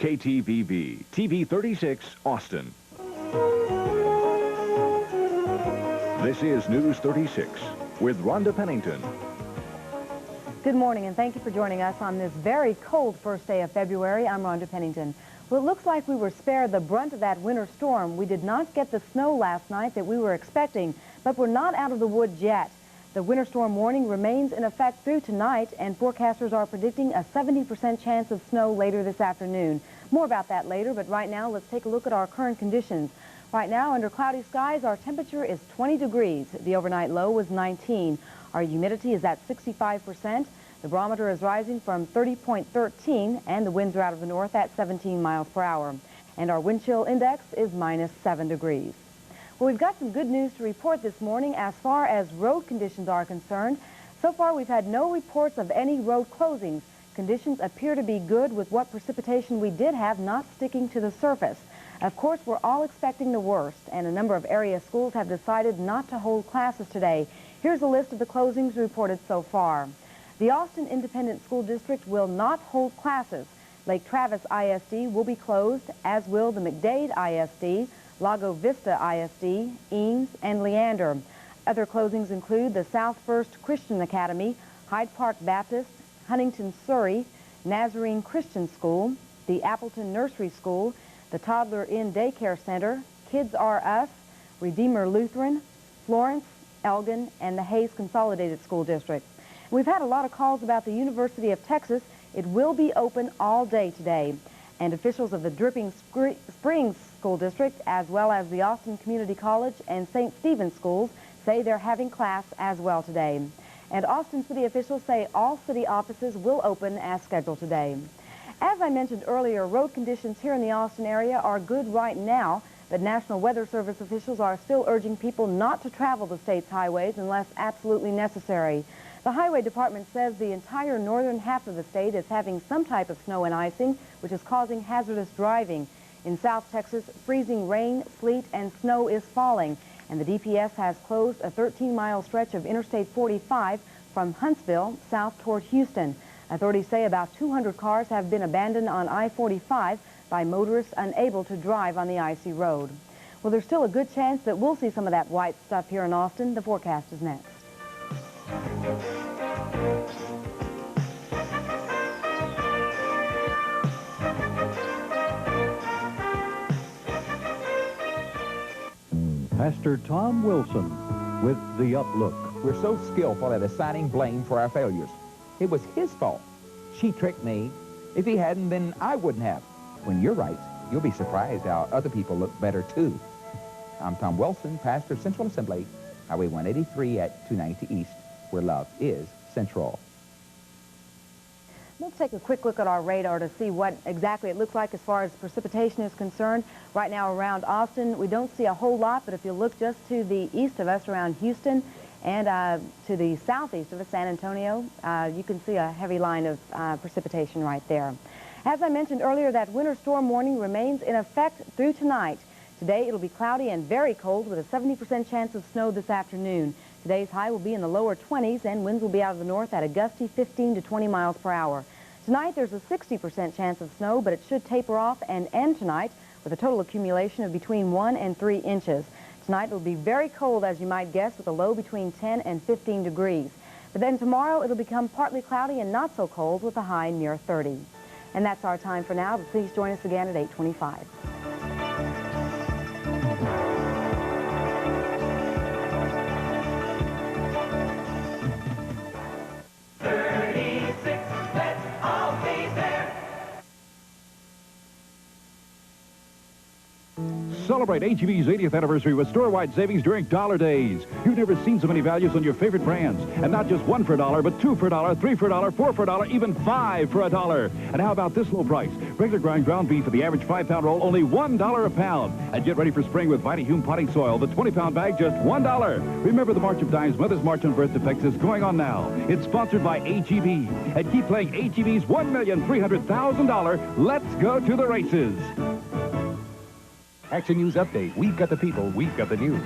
KTVV, TV 36, Austin. This is News 36 with Rhonda Pennington. Good morning, and thank you for joining us on this very cold first day of February. I'm Rhonda Pennington. Well, it looks like we were spared the brunt of that winter storm. We did not get the snow last night that we were expecting, but we're not out of the woods yet. The winter storm warning remains in effect through tonight, and forecasters are predicting a 70% chance of snow later this afternoon. More about that later, but right now let's take a look at our current conditions. Right now, under cloudy skies, our temperature is 20 degrees. The overnight low was 19. Our humidity is at 65%. The barometer is rising from 30.13, and the winds are out of the north at 17 miles per hour. And our wind chill index is -7 degrees. Well, we've got some good news to report this morning as far as road conditions are concerned. So far, we've had no reports of any road closings. Conditions appear to be good, with what precipitation we did have not sticking to the surface. Of course, we're all expecting the worst, and a number of area schools have decided not to hold classes today. Here's a list of the closings reported so far. The Austin Independent School District will not hold classes. Lake Travis ISD will be closed, as will the McDade ISD, Lago Vista ISD, Eames, and Leander. Other closings include the South First Christian Academy, Hyde Park Baptist, Huntington Surrey, Nazarene Christian School, the Appleton Nursery School, the Toddler Inn Daycare Center, Kids R Us, Redeemer Lutheran, Florence, Elgin, and the Hayes Consolidated School District. We've had a lot of calls about the University of Texas. It will be open all day today. And officials of the Dripping Springs School District, as well as the Austin Community College and St. Stephen's schools, say they're having class as well today. And Austin city officials say all city offices will open as scheduled today. As I mentioned earlier, road conditions here in the Austin area are good right now, but National Weather Service officials are still urging people not to travel the state's highways unless absolutely necessary. The Highway Department says the entire northern half of the state is having some type of snow and icing, which is causing hazardous driving. In South Texas, freezing rain, sleet, and snow is falling, and the DPS has closed a 13-mile stretch of Interstate 45 from Huntsville south toward Houston. Authorities say about 200 cars have been abandoned on I-45 by motorists unable to drive on the icy road. Well, there's still a good chance that we'll see some of that white stuff here in Austin. The forecast is next. Pastor Tom Wilson with the Up-Look. We're so skillful at assigning blame for our failures. It was his fault. She tricked me. If he hadn't, then I wouldn't have. When you're right, you'll be surprised how other people look better, too. I'm Tom Wilson, pastor of Central Assembly, Highway 183 at 290 East, where love is central. Let's take a quick look at our radar to see what exactly it looks like as far as precipitation is concerned. Right now around Austin, we don't see a whole lot, but if you look just to the east of us around Houston and to the southeast of us, San Antonio, you can see a heavy line of precipitation right there. As I mentioned earlier, that winter storm warning remains in effect through tonight. Today it'll be cloudy and very cold with a 70% chance of snow this afternoon. Today's high will be in the lower 20s, and winds will be out of the north at a gusty 15 to 20 miles per hour. Tonight there's a 60% chance of snow, but it should taper off and end tonight with a total accumulation of between 1 and 3 inches. Tonight it'll be very cold, as you might guess, with a low between 10 and 15 degrees. But then tomorrow it'll become partly cloudy and not so cold with a high near 30. And that's our time for now, but please join us again at 8:25. Celebrate HEB's 80th anniversary with store-wide savings during Dollar Days. You've never seen so many values on your favorite brands. And not just 1 for a dollar, but 2 for a dollar, 3 for a dollar, 4 for a dollar, even 5 for a dollar. And how about this low price? Regular grind ground beef for the average 5-pound roll, only $1 a pound. And get ready for spring with Vitahume potting soil, the 20-pound bag, just $1. Remember the March of Dimes Mother's March on Birth Defects is going on now. It's sponsored by HEB. And keep playing HEB's $1,300,000 Let's Go to the Races. Action News Update. We've got the people, we've got the news.